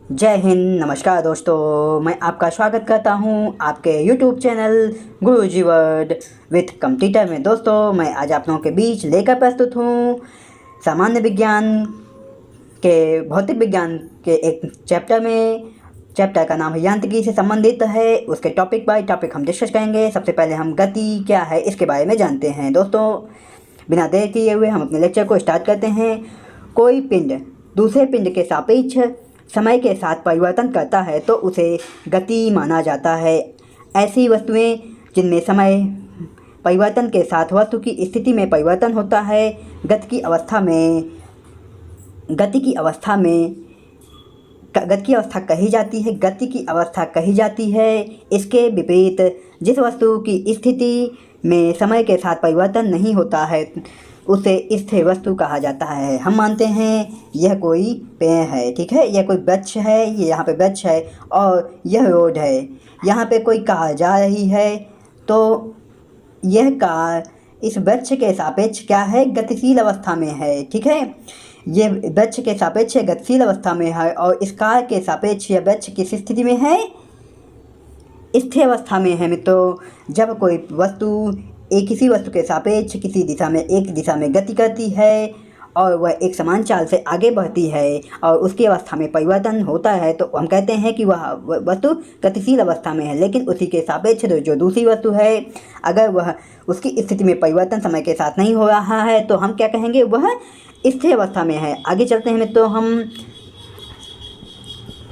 जय हिंद। नमस्कार दोस्तों, मैं आपका स्वागत करता हूं आपके YouTube channel Guruji word with computer में। दोस्तों, मैं आज आप लोगों के बीच लेकर प्रस्तुत हूं सामान्य विज्ञान के भौतिक विज्ञान के एक चैप्टर का नाम है यांत्रिकी से संबंधित है। उसके टॉपिक बाय टॉपिक हम डिस्कस करेंगे। सबसे पहले हम गति क्या है इसके बारे में जानते हैं। दोस्तों, बिना देर किए हुए हम अपने लेक्चर को स्टार्ट करते हैं। कोई पिंड दूसरे पिंड के सापेक्ष समय के साथ परिवर्तन करता है तो उसे गति माना जाता है। ऐसी वस्तुएं जिनमें समय परिवर्तन के साथ वस्तु की स्थिति में परिवर्तन होता है गति की अवस्था कही जाती है। इसके विपरीत जिस वस्तु की स्थिति में समय के साथ परिवर्तन नहीं होता है उसे स्थिर वस्तु कहा जाता है। हम मानते हैं यह कोई पेड़ है, ठीक है, यह कोई वृक्ष है, ये यहाँ पे वृक्ष है और यह रोड है। यहाँ पे कोई कार जा रही है तो यह कार इस वृक्ष के सापेक्ष क्या है, गतिशील अवस्था में है, ठीक है। ये वृक्ष के सापेक्ष गतिशील अवस्था में है और इस कार के सापेक्ष यह वृक्ष किस स्थिति में है, स्थिर अवस्था में है। मित्रों, जब कोई वस्तु किसी वस्तु के सापेक्ष एक दिशा में गति करती है और वह एक समान चाल से आगे बढ़ती है और उसकी अवस्था में परिवर्तन होता है तो हम कहते हैं कि वह वस्तु गतिशील अवस्था में है। लेकिन उसी के सापेक्ष जो दूसरी वस्तु है, अगर वह उसकी स्थिति में परिवर्तन समय के साथ नहीं हो रहा है तो हम क्या कहेंगे, वह स्थिर अवस्था में है। आगे चलते हैं मित्रों, हम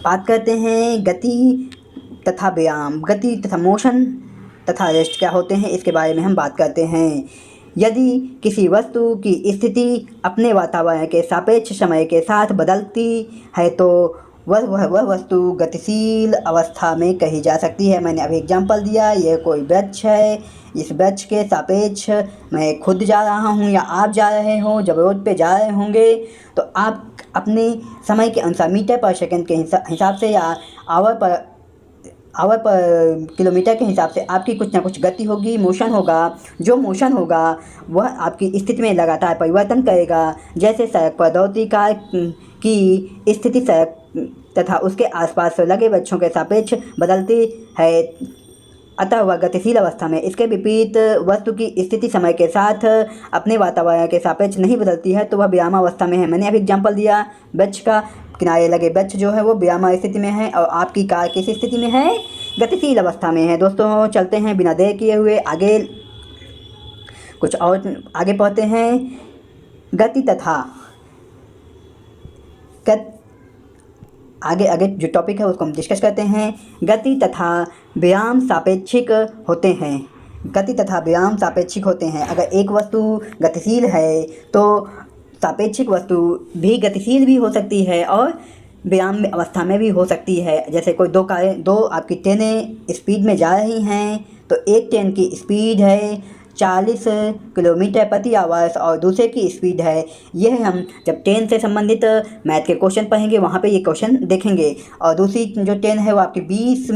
बात करते हैं गति तथा व्यायाम, गति तथा मोशन तथा रेस्ट क्या होते हैं इसके बारे में हम बात करते हैं। यदि किसी वस्तु की स्थिति अपने वातावरण के सापेक्ष समय के साथ बदलती है तो वह वस्तु गतिशील अवस्था में कही जा सकती है। मैंने अभी एग्जांपल दिया, यह कोई वृक्ष है, इस वृक्ष के सापेक्ष मैं खुद जा रहा हूँ या आप जा रहे हो, जब रोड पे जा रहे होंगे तो आप अपने समय के अनुसार मीटर पर सेकंड के हिसाब से या आवर पर किलोमीटर के हिसाब से आपकी कुछ ना कुछ गति होगी, मोशन होगा। जो मोशन होगा वह आपकी स्थिति में लगातार परिवर्तन करेगा। जैसे सड़क पर दौड़ती कार की स्थिति सड़क तथा उसके आसपास लगे वृक्षों के सापेक्ष बदलती है, अतः वह गतिशील अवस्था में। इसके विपरीत वस्तु की स्थिति समय के साथ अपने वातावरण के सापेक्ष नहीं बदलती है तो वह विरामावस्था में है। मैंने अभी एग्जाम्पल दिया, वृक्ष का किनारे लगे वृक्ष जो है वो विराम स्थिति में है और आपकी कार किस स्थिति में है, गतिशील अवस्था में है। दोस्तों, चलते हैं बिना देर किए हुए आगे कुछ और आगे पढ़ते हैं। गति तथा आगे जो टॉपिक है उसको हम डिस्कस करते हैं। गति तथा व्यायाम सापेक्षिक होते हैं। अगर एक वस्तु गतिशील है तो सापेक्षिक वस्तु भी गतिशील भी हो सकती है और व्यायाम अवस्था में भी हो सकती है। जैसे कोई दो आपकी ट्रेनें स्पीड में जा रही हैं तो एक ट्रेन की स्पीड है 40 किलोमीटर प्रति आवर्स और दूसरे की स्पीड है, यह हम जब ट्रेन से संबंधित मैथ के क्वेश्चन पढ़ेंगे वहाँ पे ये क्वेश्चन देखेंगे। और दूसरी जो ट्रेन है वो आपकी 20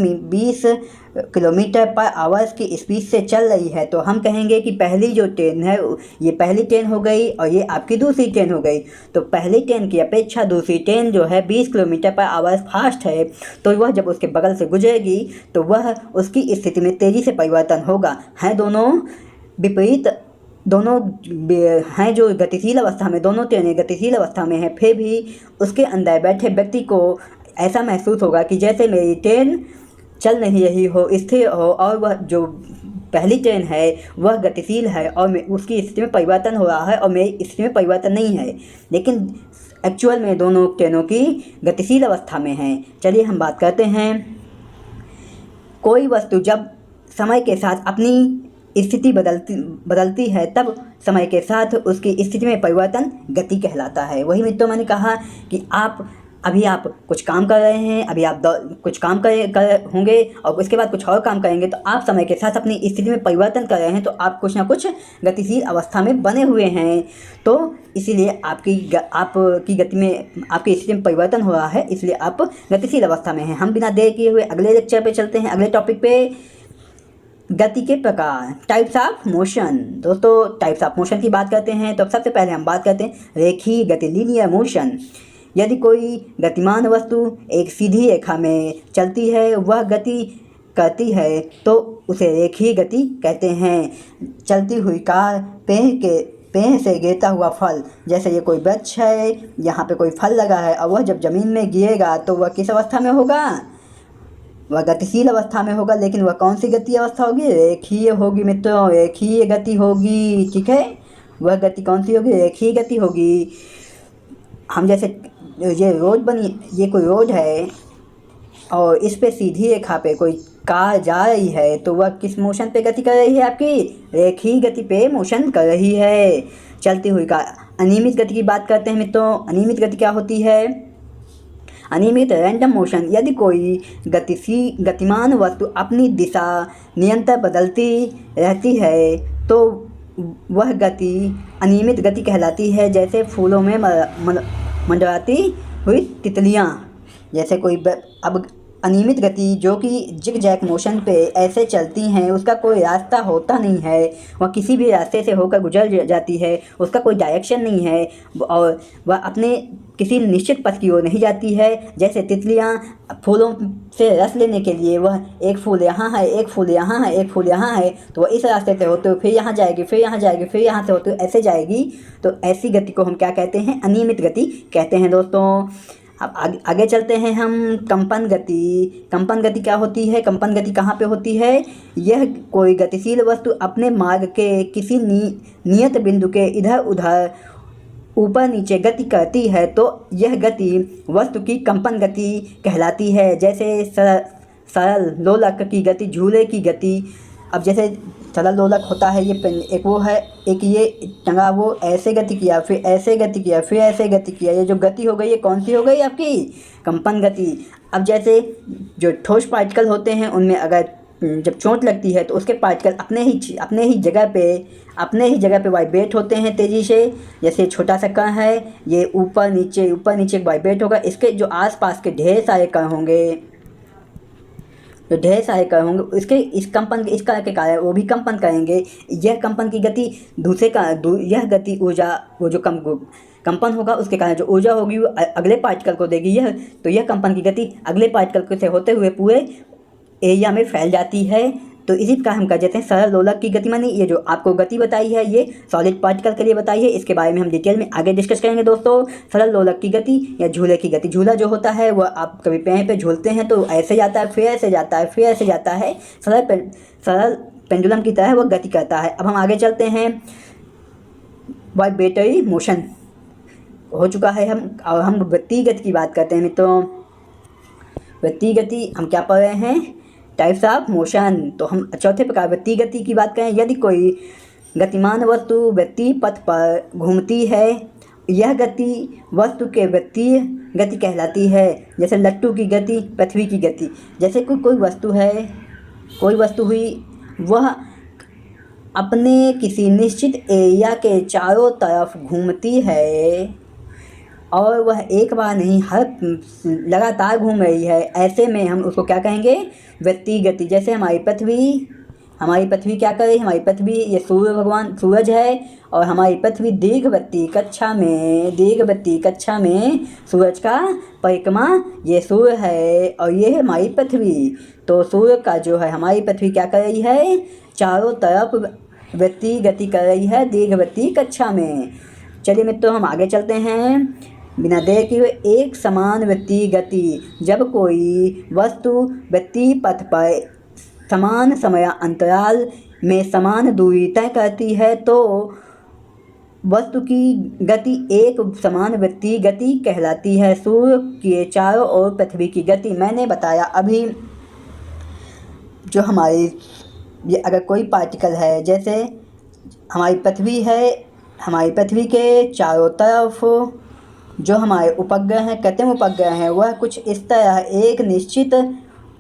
किलोमीटर पर आवर्स की स्पीड से चल रही है तो हम कहेंगे कि पहली जो ट्रेन है ये पहली ट्रेन हो गई और ये आपकी दूसरी ट्रेन हो गई। तो पहली ट्रेन की अपेक्षा दूसरी ट्रेन जो है 20 किलोमीटर पर आवर्स फास्ट है तो वह जब उसके बगल से गुजरेगी तो वह उसकी स्थिति में तेज़ी से परिवर्तन होगा। हैं दोनों विपरीत, दोनों हैं जो गतिशील अवस्था में, दोनों ट्रेनें गतिशील अवस्था में हैं, फिर भी उसके अंदर बैठे व्यक्ति को ऐसा महसूस होगा कि जैसे मेरी ट्रेन चल नहीं रही हो, स्थिर हो, और वह जो पहली ट्रेन है वह गतिशील है और उसकी स्थिति में परिवर्तन हो रहा है और मेरी स्थिति में परिवर्तन नहीं है, लेकिन एक्चुअल में दोनों ट्रेनों की गतिशील अवस्था में हैं। चलिए हम बात करते हैं। कोई वस्तु जब समय के साथ अपनी स्थिति बदलती है तब समय के साथ उसकी स्थिति में परिवर्तन गति कहलाता है। वही मित्रों मैंने कहा कि आप कुछ काम कर रहे हैं, अभी आप कुछ काम कर होंगे और उसके बाद कुछ और काम करेंगे तो आप समय के साथ अपनी स्थिति में परिवर्तन कर रहे हैं तो आप कुछ ना कुछ गतिशील अवस्था में बने हुए हैं। तो इसीलिए आपकी गति में आपकी स्थिति में परिवर्तन हो रहा है, इसलिए आप गतिशील अवस्था में हैं। हम बिना देर किए हुए अगले लेक्चर पे चलते हैं, अगले टॉपिक पे। गति के प्रकार, टाइप्स ऑफ मोशन। दोस्तों, टाइप्स ऑफ मोशन की बात करते हैं तो सबसे पहले हम बात करते हैं रेखीय गति, लीनियर मोशन। यदि कोई गतिमान वस्तु एक सीधी रेखा में चलती है, वह गति करती है, तो उसे रेखीय गति कहते हैं। चलती हुई कार, पेड़ से गिरता हुआ फल, जैसे ये कोई वृक्ष है, यहाँ पे कोई फल लगा है और वह जब ज़मीन में गिरेगा तो वह किस अवस्था में होगा? वह गतिशील अवस्था में होगा। लेकिन वह कौन सी गति अवस्था होगी? रेखीय होगी मित्रों, रेखीय गति होगी। ठीक है, वह गति कौन सी होगी? रेखीय गति होगी। हम जैसे ये रोड बनी, ये कोई रोड है और इस पे सीधी रेखा पे कोई कार जा रही है, तो वह किस मोशन पे गति कर रही है? आपकी रेखीय गति पे मोशन कर रही है। चलती हुई कार। अनियमित गति की बात करते हैं मित्रों। अनियमित गति क्या होती है? अनियमित रैंडम मोशन। यदि कोई गतिमान वस्तु अपनी दिशा निरंतर बदलती रहती है, तो वह गति अनियमित गति कहलाती है। जैसे फूलों में मंडराती हुई तितलियाँ। जैसे कोई अब अनियमित गति जो कि जिग जैग मोशन पे ऐसे चलती हैं, उसका कोई रास्ता होता नहीं है, वह किसी भी रास्ते से होकर गुजर जाती है, उसका कोई डायरेक्शन नहीं है और वह अपने किसी निश्चित पथ की ओर नहीं जाती है। जैसे तितलियाँ फूलों से रस लेने के लिए वह एक फूल यहाँ है, एक फूल यहाँ है, एक फूल यहाँ है, तो वह इस रास्ते से होते हुए फिर यहाँ जाएगी, फिर यहाँ जाएगी, फिर यहाँ से होते हुए ऐसे जाएगी। तो ऐसी गति को हम क्या कहते हैं? अनियमित गति कहते हैं दोस्तों। अब आगे चलते हैं हम। कंपन गति। कंपन गति क्या होती है? कंपन गति कहाँ पे होती है? यह कोई गतिशील वस्तु अपने मार्ग के किसी नियत बिंदु के इधर उधर ऊपर नीचे गति करती है, तो यह गति वस्तु की कंपन गति कहलाती है। जैसे सरल लोलक की गति, झूले की गति। अब जैसे सरल लोलक होता है, ये एक वो है, एक ये टंगा, वो ऐसे गति किया, फिर ऐसे गति किया, फिर ऐसे गति किया। ये जो गति हो गई, ये कौन सी हो गई? आपकी कंपन गति। अब जैसे जो ठोस पार्टिकल होते हैं, उनमें अगर जब चोट लगती है तो उसके पार्टिकल अपने ही जगह पे वाइब्रेट होते हैं तेज़ी से। जैसे छोटा सा कण है, ये ऊपर नीचे वाइब्रेट होगा। इसके जो आसपास के ढेर सारे कण होंगे, इसके इस कण के कारण वो भी कंपन करेंगे। यह कंपन की गति यह गति ऊर्जा, वो जो कंपन होगा उसके कारण जो ऊर्जा होगी वो अगले पार्टिकल को देगी। यह कंपन की गति अगले पार्टिकल से होते हुए पूरे एरिया में फैल जाती है। तो इसी प्रकार हम कह देते हैं सरल लोलक की गति। मानी ये जो आपको गति बताई है, ये सॉलिड पार्टिकल के लिए बताई है। इसके बारे में हम डिटेल में आगे डिस्कस करेंगे दोस्तों। सरल लोलक की गति या झूले की गति। झूला जो होता है वह आप कभी पेड़ पे झूलते हैं तो ऐसे जाता है, फिर ऐसे जाता है, फिर ऐसे जाता है। सरल पेंडुलम की तरह वह गति करता है। अब हम आगे चलते हैं। वाइब्रेटरी मोशन हो चुका है हम वृत्तीय गति की बात करते हैं मित्रों। वृत्तीय गति हम क्या पढ़ रहे हैं? Types of motion. तो हम चौथे प्रकार वृत्तीय गति की बात करें। यदि कोई गतिमान वस्तु वृत्तीय पथ पर घूमती है, यह गति वस्तु के वृत्तीय गति कहलाती है। जैसे लट्टू की गति, पृथ्वी की गति। जैसे कोई वस्तु हुई, वह अपने किसी निश्चित एरिया के चारों तरफ घूमती है और वह एक बार नहीं, लगातार घूम रही है। ऐसे में हम उसको क्या कहेंगे? वृत्तीय गति। जैसे हमारी पृथ्वी क्या कर रही है? हमारी पृथ्वी, ये सूरज है और हमारी पृथ्वी दीर्घवृत्तीय कक्षा में सूरज का परिक्रमा, ये सूर्य है और ये है हमारी पृथ्वी। तो सूर्य का जो है हमारी पृथ्वी क्या कर रही है? चारों तरफ वृत्तीय गति कर रही है दीर्घवृत्तीय कक्षा में। चलिए मित्रों, हम आगे चलते हैं बिना देर किए। एक समान वृत्तीय गति। जब कोई वस्तु वृत्तीय पथ पर समान समय अंतराल में समान दूरी तय करती है, तो वस्तु की गति एक समान वृत्तीय गति कहलाती है। सूर्य के चारों ओर पृथ्वी की गति मैंने बताया अभी। जो ये अगर कोई पार्टिकल है, जैसे हमारी पृथ्वी है, हमारी पृथ्वी के चारों तरफ जो हमारे उपग्रह हैं, कृत्रिम उपग्रह हैं, वह कुछ इस तरह एक निश्चित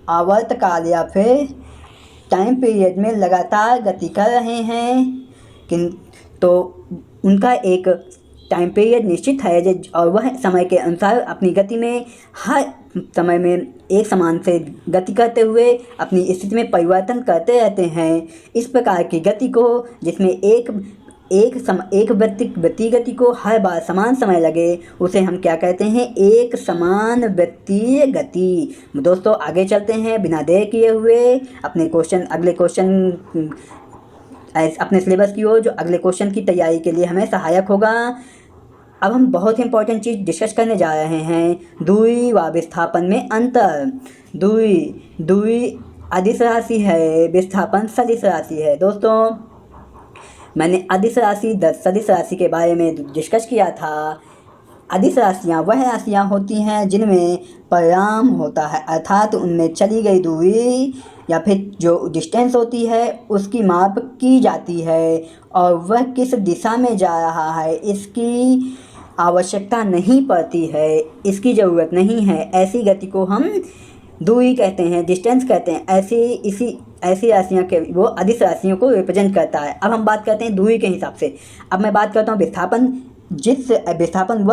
आवर्तकाल या फिर टाइम पीरियड में लगातार गति कर रहे हैं। तो उनका एक टाइम पीरियड निश्चित है और वह समय के अनुसार अपनी गति में हर समय में एक समान से गति करते हुए अपनी स्थिति में परिवर्तन करते रहते हैं। इस प्रकार की गति को, जिसमें एक एक वृत्तीय गति को हर बार समान समय लगे उसे हम क्या कहते हैं, एक समान वृत्तीय गति। दोस्तों आगे चलते हैं बिना देर किए हुए अगले क्वेश्चन अपने सिलेबस की ओर, जो अगले क्वेश्चन की तैयारी के लिए हमें सहायक होगा। अब हम बहुत ही इंपॉर्टेंट चीज़ डिस्कस करने जा रहे हैं, द्विवीय व विस्थापन में अंतर। द्विवीय अदिश राशि है, विस्थापन सदिश राशि है। दोस्तों मैंने अदिश राशि सदिश राशि के बारे में डिस्कस किया था। अदिश राशियाँ वह राशियाँ होती हैं जिनमें परिमाण होता है, अर्थात उनमें चली गई दूरी या फिर जो डिस्टेंस होती है उसकी माप की जाती है और वह किस दिशा में जा रहा है इसकी आवश्यकता नहीं पड़ती है, इसकी ज़रूरत नहीं है। ऐसी गति को हम दूरी कहते हैं, डिस्टेंस कहते हैं। ऐसी राशियाँ के वो अदिश राशियों को रिप्रेजेंट करता है। अब हम बात करते हैं दूरी के हिसाब से। अब मैं बात करता हूँ विस्थापन। विस्थापन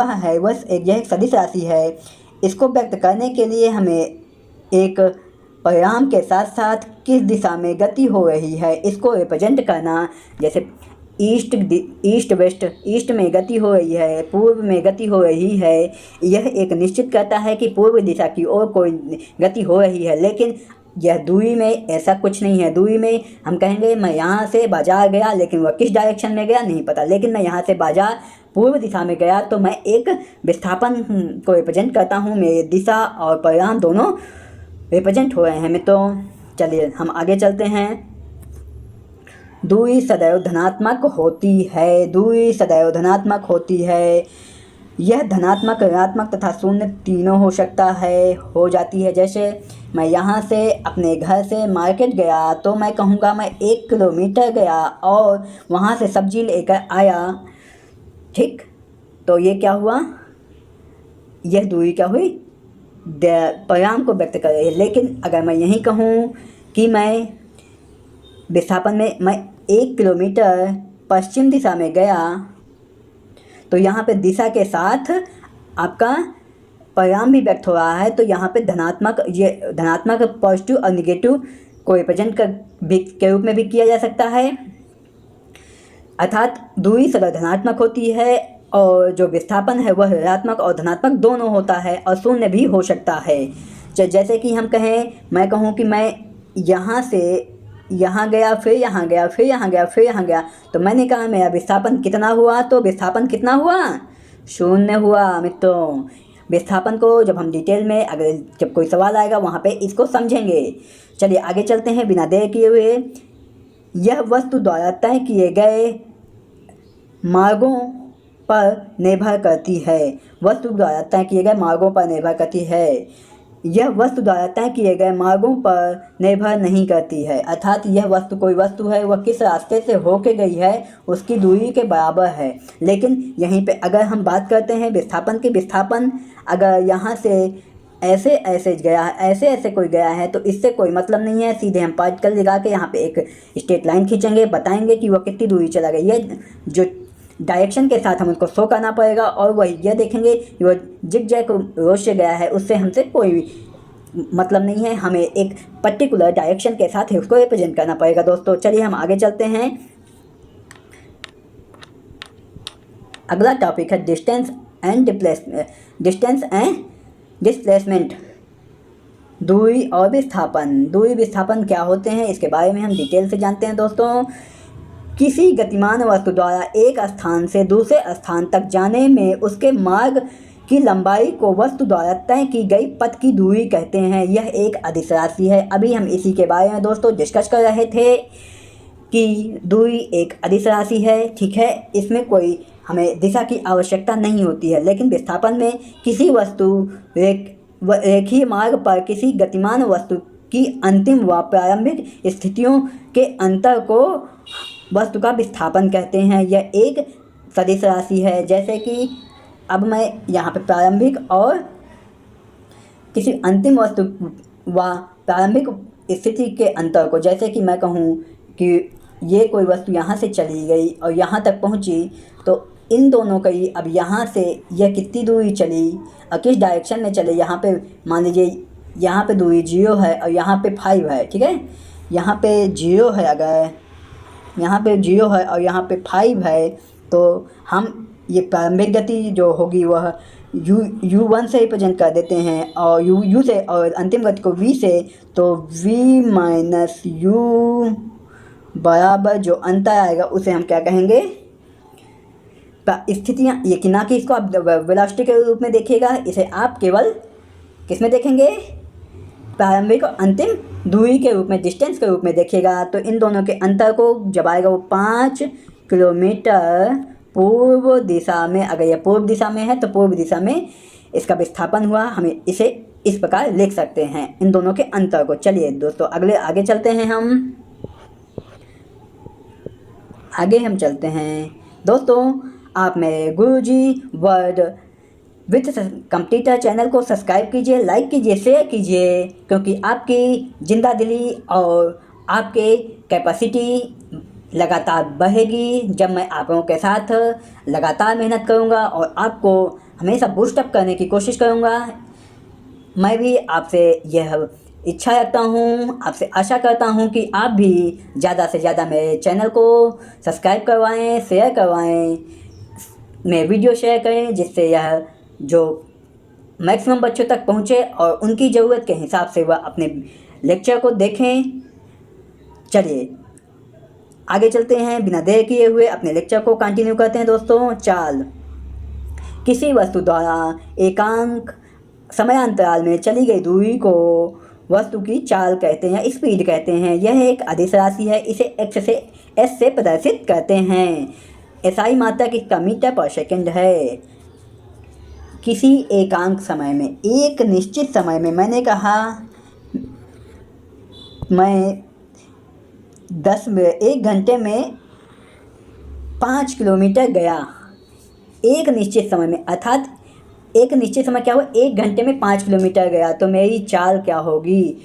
यह एक सदिश राशि है। इसको व्यक्त करने के लिए हमें एक परिमाण के साथ साथ किस दिशा में गति हो रही है इसको रिप्रेजेंट करना, जैसे ईस्ट वेस्ट, ईस्ट में गति हो रही है, पूर्व में गति हो रही है, यह एक निश्चित करता है कि पूर्व दिशा की ओर कोई गति हो रही है। लेकिन यह दूरी में ऐसा कुछ नहीं है। दूरी में हम कहेंगे मैं यहाँ से बाजार गया, लेकिन वह किस डायरेक्शन में गया नहीं पता, लेकिन मैं यहाँ से बाजार पूर्व दिशा में गया तो मैं एक विस्थापन को रिप्रेजेंट करता हूँ। मेरी दिशा और परिमाण दोनों रिप्रेजेंट हो रहे हैं मित्रों। चलिए हम आगे चलते हैं। दूरी सदैव धनात्मक होती है। दूरी सदैव धनात्मक होती है। यह धनात्मक, ऋणात्मक तथा शून्य तीनों हो जाती है। जैसे मैं यहाँ से अपने घर से मार्केट गया तो मैं कहूँगा मैं 1 किलोमीटर गया और वहाँ से सब्जी लेकर आया, ठीक। तो ये क्या हुआ, यह दूरी क्या हुई, परिमाण को व्यक्त कर रही है। लेकिन अगर मैं यही कहूँ कि मैं विस्थापन में मैं 1 किलोमीटर पश्चिम दिशा में गया, तो यहाँ पे दिशा के साथ आपका परिमाण भी व्यक्त हो रहा है। तो यहाँ पे धनात्मक पॉजिटिव और निगेटिव को रिप्रेजेंट के रूप में भी किया जा सकता है। अर्थात दूरी सदैव धनात्मक होती है और जो विस्थापन है वह ऋणात्मक और धनात्मक दोनों होता है और शून्य भी हो सकता है। जैसे कि हम कहें, मैं कहूँ कि मैं यहाँ से यहाँ गया, फिर यहाँ गया, फिर यहाँ गया, फिर यहाँ गया, तो मैंने कहा मेरा विस्थापन कितना हुआ, तो विस्थापन कितना हुआ, 0 हुआ मित्रों। विस्थापन को जब हम डिटेल में जब कोई सवाल आएगा वहाँ पे इसको समझेंगे। चलिए आगे चलते हैं बिना देर किए हुए। यह वस्तु द्वारा तय किए गए मार्गों पर निर्भर करती है। वस्तु द्वारा तय किए गए मार्गों पर निर्भर करती है। यह वस्तु द्वारा तय किए गए मार्गों पर निर्भर नहीं करती है। अर्थात यह वस्तु, कोई वस्तु है, वह किस रास्ते से होके गई है उसकी दूरी के बराबर है। लेकिन यहीं पे अगर हम बात करते हैं विस्थापन की, विस्थापन अगर यहाँ से ऐसे गया है, ऐसे कोई गया है, तो इससे कोई मतलब नहीं है। सीधे हम पार्टिकल लगा के यहाँ पे एक स्ट्रेट लाइन खींचेंगे, बताएंगे कि वह कितनी दूरी चला गया। ये जो डायरेक्शन के साथ हम उनको शो करना पड़ेगा और वही यह देखेंगे कि वह जिगजैग रोड से गया है, उससे हमसे कोई मतलब नहीं है। हमें एक पर्टिकुलर डायरेक्शन के साथ ही उसको रिप्रेजेंट करना पड़ेगा। दोस्तों चलिए हम आगे चलते हैं। अगला टॉपिक है डिस्टेंस एंड डिस्प्लेसमेंट। दूरी और विस्थापन। दूरी विस्थापन क्या होते हैं इसके बारे में हम डिटेल से जानते हैं। दोस्तों, किसी गतिमान वस्तु द्वारा एक स्थान से दूसरे स्थान तक जाने में उसके मार्ग की लंबाई को वस्तु द्वारा तय की गई पथ की दूरी कहते हैं। यह एक अदिश राशि है। अभी हम इसी के बारे में दोस्तों डिस्कस कर रहे थे कि दूरी एक अदिश राशि है, ठीक है। इसमें कोई हमें दिशा की आवश्यकता नहीं होती है। लेकिन विस्थापन में किसी वस्तु रेखीय मार्ग पर किसी गतिमान वस्तु की अंतिम व प्रारंभिक स्थितियों के अंतर को वस्तु का विस्थापन कहते हैं। यह एक सदिश राशि है। जैसे कि अब मैं यहाँ पे प्रारंभिक और किसी अंतिम वस्तु व प्रारंभिक स्थिति के अंतर को, जैसे कि मैं कहूँ कि ये कोई वस्तु यहाँ से चली गई और यहाँ तक पहुँची, तो इन दोनों की अब यहाँ से यह कितनी दूरी चली और किस डायरेक्शन में चले। यहाँ पे मान लीजिए यहाँ पे दूरी 0 है और यहाँ पे 5 है, ठीक है। यहाँ पे 0 है अगर, यहाँ पे 0 है और यहाँ पे 5 है, तो हम ये प्रारंभिक गति जो होगी वह u1 से रिप्रेजेंट कर देते हैं और u से, और अंतिम गति को v से, तो v माइनस u बराबर जो अंतर आएगा उसे हम क्या कहेंगे, स्थितियाँ। ये कि ना कि इसको आप वेलोसिटी के रूप में देखिएगा, इसे आप केवल किस में देखेंगे, प्रारंभिक और अंतिम दूरी के रूप में, डिस्टेंस के रूप में देखिएगा। तो इन दोनों के अंतर को जब आएगा वो 5 किलोमीटर पूर्व दिशा में, अगर यह पूर्व दिशा में है तो पूर्व दिशा में इसका विस्थापन हुआ, हमें इसे इस प्रकार लिख सकते हैं इन दोनों के अंतर को। चलिए दोस्तों आगे चलते हैं, हम चलते हैं दोस्तों। आप मेरे गुरुजी वर्ड विथ कंप्यूटर चैनल को सब्सक्राइब कीजिए, लाइक कीजिए, शेयर कीजिए, क्योंकि आपकी जिंदा दिली और आपके कैपेसिटी लगातार बढ़ेगी जब मैं आप लोगों के साथ लगातार मेहनत करूंगा और आपको हमेशा बूस्टअप करने की कोशिश करूंगा। मैं भी आपसे यह इच्छा रखता हूँ, आपसे आशा करता हूँ कि आप भी ज़्यादा से ज़्यादा मेरे चैनल को सब्सक्राइब करवाएं, शेयर करवाएं, मेरे वीडियो शेयर करें, जिससे यह जो मैक्सिमम बच्चों तक पहुँचे और उनकी ज़रूरत के हिसाब से वह अपने लेक्चर को देखें। चलिए आगे चलते हैं, बिना देर किए हुए अपने लेक्चर को कंटिन्यू करते हैं दोस्तों। चाल, किसी वस्तु द्वारा एकांक समयांतराल में चली गई दूरी को वस्तु की चाल कहते हैं, स्पीड कहते हैं। यह एक अदिश राशि है, इसे एक्स से एस से प्रदर्शित करते हैं। एसआई मात्रक इसका मीटर पर सेकंड है। किसी एकांक समय में, एक निश्चित समय में, मैंने कहा मैं 1 घंटे में 5 किलोमीटर गया, एक निश्चित समय में, अर्थात एक निश्चित समय क्या हुआ, 1 घंटे में 5 किलोमीटर गया, तो मेरी चाल क्या होगी,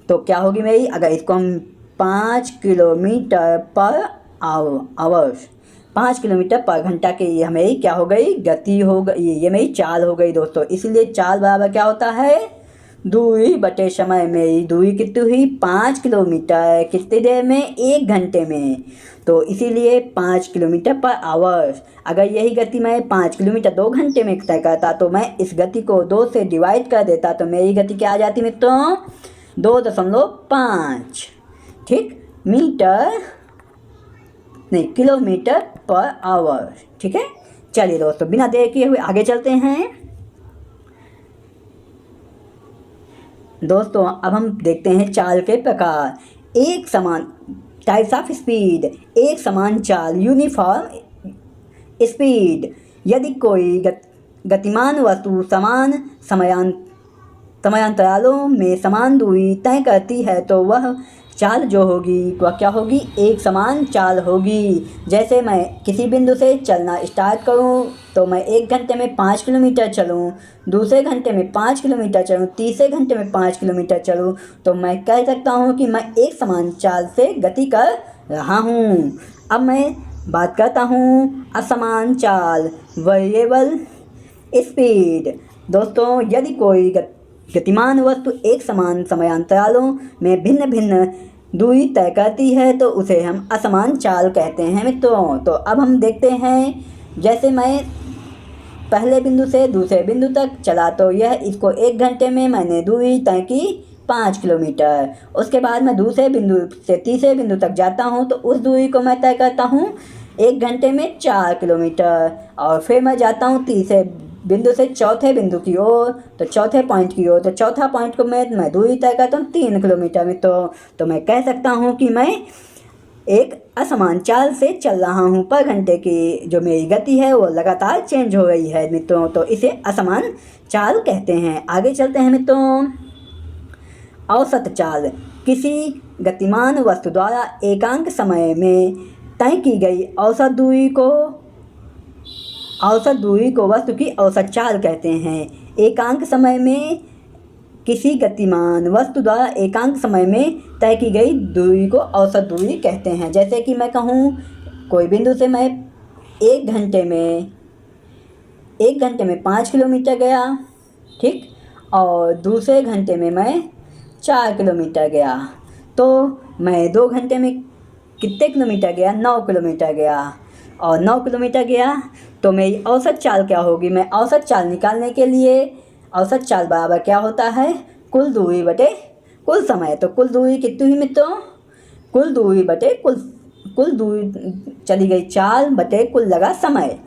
तो क्या होगी मेरी, अगर इसको हम 5 किलोमीटर पर आवर्स, 5 किलोमीटर पर घंटा के, ये मेरी क्या हो गई, गति हो गई, ये मेरी चाल हो गई दोस्तों। इसलिए चाल बराबर क्या होता है, दूरी बटे समय। मेरी दूरी कितनी हुई, 5 किलोमीटर, कितनी देर में, 1 घंटे में, तो इसीलिए 5 किलोमीटर पर आवर्स। अगर यही गति मैं 5 किलोमीटर 2 घंटे में तय करता तो मैं इस गति को 2 से डिवाइड कर देता, तो मेरी गति क्या आ जाती मित्रों, 2.5, ठीक, मीटर नहीं, किलोमीटर पर आवर, ठीक है। चलिए दोस्तों बिना देर किए हुए आगे चलते हैं दोस्तों। अब हम देखते हैं चाल के प्रकार। एक समान टाइप्स ऑफ स्पीड, एक समान चाल, यूनिफॉर्म स्पीड। यदि कोई गतिमान वस्तु समान समयांतरालों में समान दूरी तय करती है तो वह चाल जो होगी वह क्या होगी, एक समान चाल होगी। जैसे मैं किसी बिंदु से चलना स्टार्ट करूं तो मैं 1 घंटे में 5 किलोमीटर चलूं, दूसरे घंटे में 5 किलोमीटर चलूं, तीसरे घंटे में 5 किलोमीटर चलूं, तो मैं कह सकता हूं कि मैं एक समान चाल से गति कर रहा हूं। अब मैं बात करता हूं असमान चाल, वेरिएबल स्पीड। दोस्तों यदि कोई गतिमान वस्तु एक समान समयांतरालों में भिन्न भिन्न दूरी तय करती है तो उसे हम असमान चाल कहते हैं मित्रों। तो अब हम देखते हैं, जैसे मैं पहले बिंदु से दूसरे बिंदु तक चला तो यह इसको 1 घंटे में मैंने दूरी तय की 5 किलोमीटर। उसके बाद मैं दूसरे बिंदु से तीसरे बिंदु तक जाता हूँ तो उस दूरी को मैं तय करता हूँ 1 घंटे में 4 किलोमीटर। और फिर मैं जाता हूँ तीसरे बिंदु से चौथे बिंदु की ओर, तो चौथे पॉइंट की ओर, तो चौथा पॉइंट को मैं दूरी तय करता हूँ 3 किलोमीटर में। तो मैं कह सकता हूँ कि मैं एक असमान चाल से चल रहा हूँ, पर घंटे की जो मेरी गति है वो लगातार चेंज हो रही है मित्रों, तो इसे असमान चाल कहते हैं। आगे चलते हैं मित्रों। औसत चाल, किसी गतिमान वस्तु द्वारा एकांक समय में तय की गई औसत दूरी को वस्तु की औसत चाल कहते हैं। एकांक समय में किसी गतिमान वस्तु द्वारा एकांक समय में तय की गई दूरी को औसत दूरी कहते हैं। जैसे कि मैं कहूँ कोई बिंदु से मैं 1 घंटे में 5 किलोमीटर गया, ठीक, और दूसरे घंटे में मैं 4 किलोमीटर गया, तो मैं 2 घंटे में कितने किलोमीटर गया, 9 किलोमीटर गया, और 9 किलोमीटर गया तो मेरी औसत चाल क्या होगी। मैं औसत चाल निकालने के लिए औसत चाल बराबर क्या होता है, कुल दूरी बटे कुल समय। तो कुल दूरी कितनी हुई मित्रों, कुल दूरी बटे कुल दूरी चली गई चाल बटे कुल लगा समय।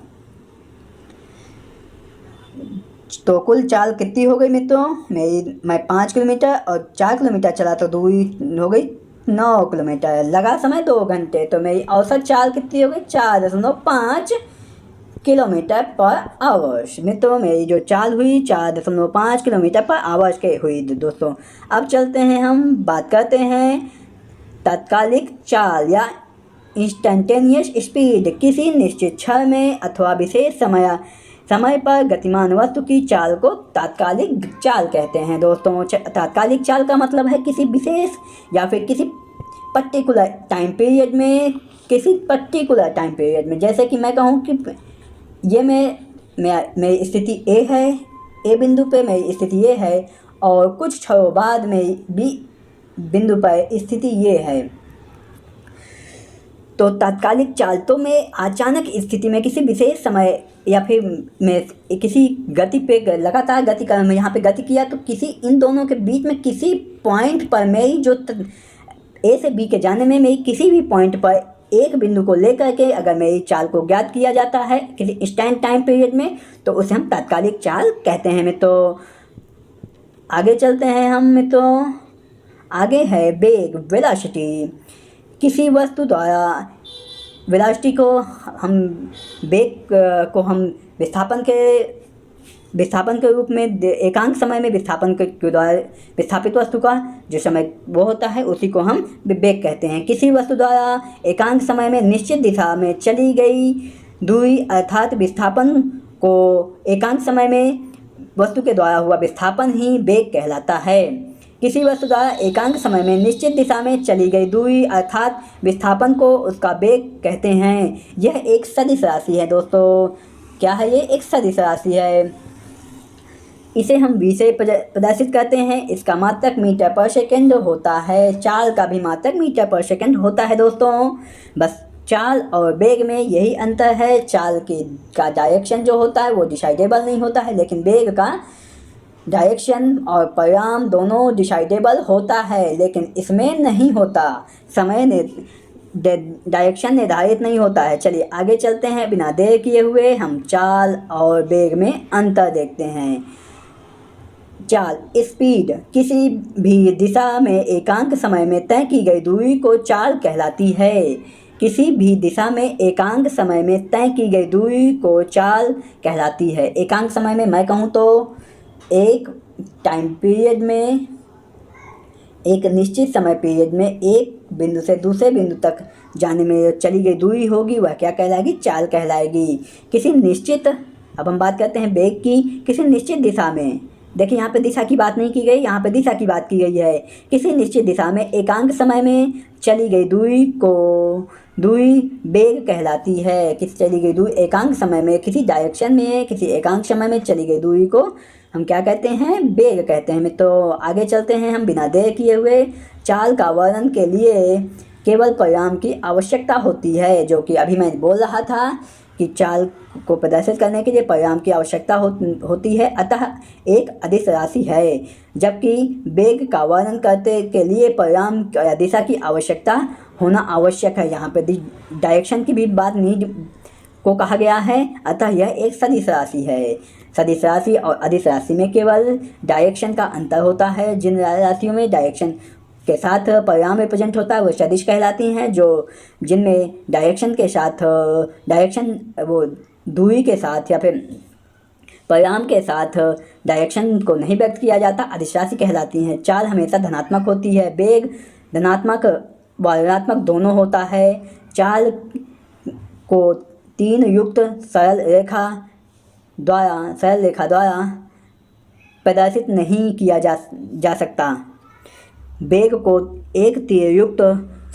तो कुल चाल कितनी हो गई मित्रों, मैं 5 किलोमीटर और 4 किलोमीटर चला तो दूरी हो गई 9 किलोमीटर, लगा समय 2 घंटे। तो मेरी औसत चाल कितनी हो गई, 4.5 किलोमीटर पर आवर्स। मित्रों मेरी जो चाल हुई 4.5 किलोमीटर पर आवर्स के हुई दोस्तों। अब चलते हैं, हम बात करते हैं तात्कालिक चाल या इंस्टेंटेनियस स्पीड। किसी निश्चित क्षण में अथवा विशेष समय पर गतिमान वस्तु की चाल को तात्कालिक चाल कहते हैं दोस्तों। तात्कालिक चाल का मतलब है किसी विशेष या फिर किसी पर्टिकुलर टाइम पीरियड में, जैसे कि मैं कहूँ कि ये मेरी स्थिति ए है, ए बिंदु पे मेरी स्थिति ये है और कुछ क्षणों बाद मेरी बी बिंदु पर स्थिति ये है। तो तात्कालिक चाल तो मैं अचानक स्थिति में किसी विशेष समय या फिर मैं किसी गति पे लगातार गति कर, मैं यहाँ पे गति किया तो किसी इन दोनों के बीच में किसी पॉइंट पर मेरी जो ए से बी के जाने में मेरी किसी भी पॉइंट पर एक बिंदु को लेकर के अगर मेरी चाल को ज्ञात किया जाता है किसी इंस्टेंट टाइम पीरियड में, तो उसे हम तात्कालिक चाल कहते हैं मित्रों। आगे चलते हैं हम मित्रों, आगे है वेग, वेलोसिटी। किसी वस्तु द्वारा वेलोसिटी को हम वेग को हम विस्थापन के रूप में एकांक समय में विस्थापन के द्वारा विस्थापित वस्तु का जो समय वो होता है उसी को हम वेग कहते हैं। किसी वस्तु द्वारा एकांक समय में निश्चित दिशा में चली गई दूरी अर्थात विस्थापन को एकांक समय में वस्तु के द्वारा हुआ विस्थापन ही वेग कहलाता है। किसी वस्तु द्वारा एकांक समय में निश्चित दिशा में चली गई दूरी अर्थात विस्थापन को उसका वेग कहते हैं। यह एक सदिश राशि है दोस्तों। क्या है ये, एक सदिश राशि है। इसे हम v से प्रदर्शित करते हैं। इसका मात्रक मीटर पर सेकेंड होता है, चाल का भी मात्रक मीटर पर सेकेंड होता है दोस्तों। बस चाल और वेग में यही अंतर है। चाल का डायरेक्शन जो होता है वो डिसाइडेबल नहीं होता है, लेकिन वेग का डायरेक्शन और परिणाम दोनों डिसाइडेबल होता है, लेकिन इसमें नहीं होता। समय ने डायरेक्शन निर्धारित नहीं होता है। चलिए आगे चलते हैं, बिना देर किए हुए हम चाल और वेग में अंतर देखते हैं। चाल, स्पीड, किसी भी दिशा में एकांक समय में तय की गई दूरी को चाल कहलाती है। किसी भी दिशा में एकांक समय में तय की गई दूरी को चाल कहलाती है। एकांक समय में मैं कहूँ तो एक टाइम पीरियड में, एक निश्चित समय पीरियड में एक बिंदु से दूसरे बिंदु तक जाने में चली गई दूरी होगी वह क्या कहलाएगी, चाल कहलाएगी। किसी निश्चित, अब हम बात करते हैं वेग की। किसी निश्चित दिशा में, देखिए यहाँ पे दिशा की बात नहीं की गई, यहाँ पे दिशा की बात की गई है। किसी निश्चित दिशा में एकांक समय में चली गई दूरी वेग कहलाती है। किसी चली गई दूरी एकांक समय में किसी डायरेक्शन में किसी एकांक समय में चली गई दूरी को हम क्या कहते हैं, वेग कहते हैं। तो आगे चलते हैं हम, बिना देर किए हुए। चाल का वर्णन के लिए केवल परिणाम की आवश्यकता होती है, जो कि अभी मैं बोल रहा था कि चाल को प्रदर्शित करने के लिए परिणाम की आवश्यकता होती है, अतः एक अदिश राशि है। जबकि वेग का वर्णन करने के लिए परिणाम या दिशा की आवश्यकता होना आवश्यक है। यहाँ पे डायरेक्शन की भी बात नहीं को कहा गया है, अतः यह एक सदिश राशि है। सदिश राशि और अदिश राशि में केवल डायरेक्शन का अंतर होता है। जिन राशियों में डायरेक्शन के साथ परिणाम रिप्रेजेंट होता है वो सदिश कहलाती हैं, जो जिनमें डायरेक्शन के साथ वो दूरी के साथ या फिर परिणाम के साथ डायरेक्शन को नहीं व्यक्त किया जाता, अदिश राशि कहलाती हैं। चाल हमेशा धनात्मक होती है, वेग धनात्मक व ऋणात्मक दोनों होता है। चाल को 3 युक्त सरल रेखा द्वारा प्रदर्शित नहीं किया जा सकता। वेग को एक तीर युक्त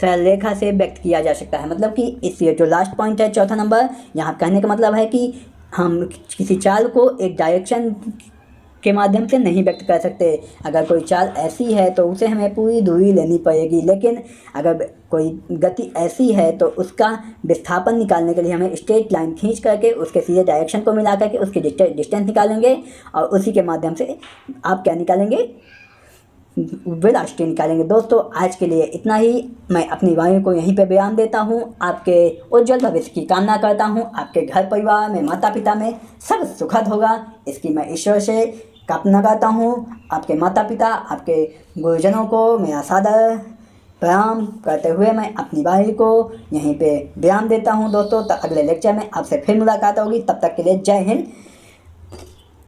सरल रेखा से व्यक्त किया जा सकता है। मतलब कि इस जो लास्ट पॉइंट है, चौथा नंबर, यहाँ कहने का मतलब है कि हम किसी चाल को एक डायरेक्शन के माध्यम से नहीं व्यक्त कर सकते। अगर कोई चाल ऐसी है तो उसे हमें पूरी दूरी लेनी पड़ेगी, लेकिन अगर कोई गति ऐसी है तो उसका विस्थापन निकालने के लिए हमें स्ट्रेट लाइन खींच करके उसके सीधे डायरेक्शन को मिला करके उसकी डिस्टेंस निकालेंगे और उसी के माध्यम से आप क्या निकालेंगे, वेलोसिटी निकालेंगे। दोस्तों आज के लिए इतना ही। मैं अपनी वाणी को यहीं पे बयान देता हूँ। आपके उज्जवल भविष्य की कामना करता हूँ। आपके घर परिवार में, माता पिता में सब सुखद होगा, इसकी मैं ईश्वर से कामना करता हूँ। आपके माता पिता, आपके गुरुजनों को मेरा सादर प्रणाम करते हुए मैं अपनी वाणी को यहीं पे बयान देता हूँ। दोस्तों अगले लेक्चर में आपसे फिर मुलाकात होगी। तब तक के लिए जय हिंद,